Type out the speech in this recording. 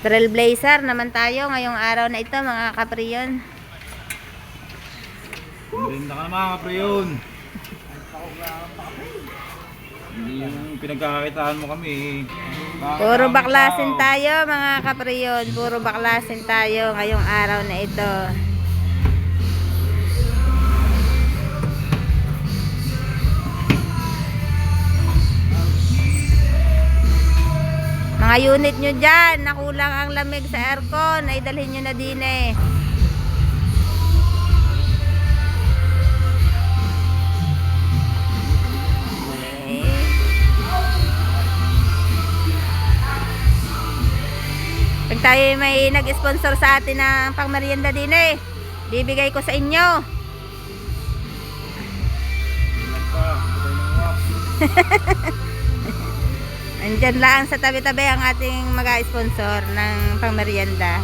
Trailblazer naman tayo ngayong araw na ito mga kapriyon. Maganda ka naman kapriyon. Hindi yung pinagkakakitaan mo kami. Puro baklasin tayo mga kapriyon. Puro baklasin tayo ngayong araw na ito. Mga unit nyo dyan, nakulang ang lamig sa aircon, ay dalhin nyo na din eh. Pag tayo may nag-sponsor sa atin ng pangmerienda din eh, bibigay ko sa inyo. Andyan lang sa tabi-tabi ang ating mag-sponsor ng pangmerienda.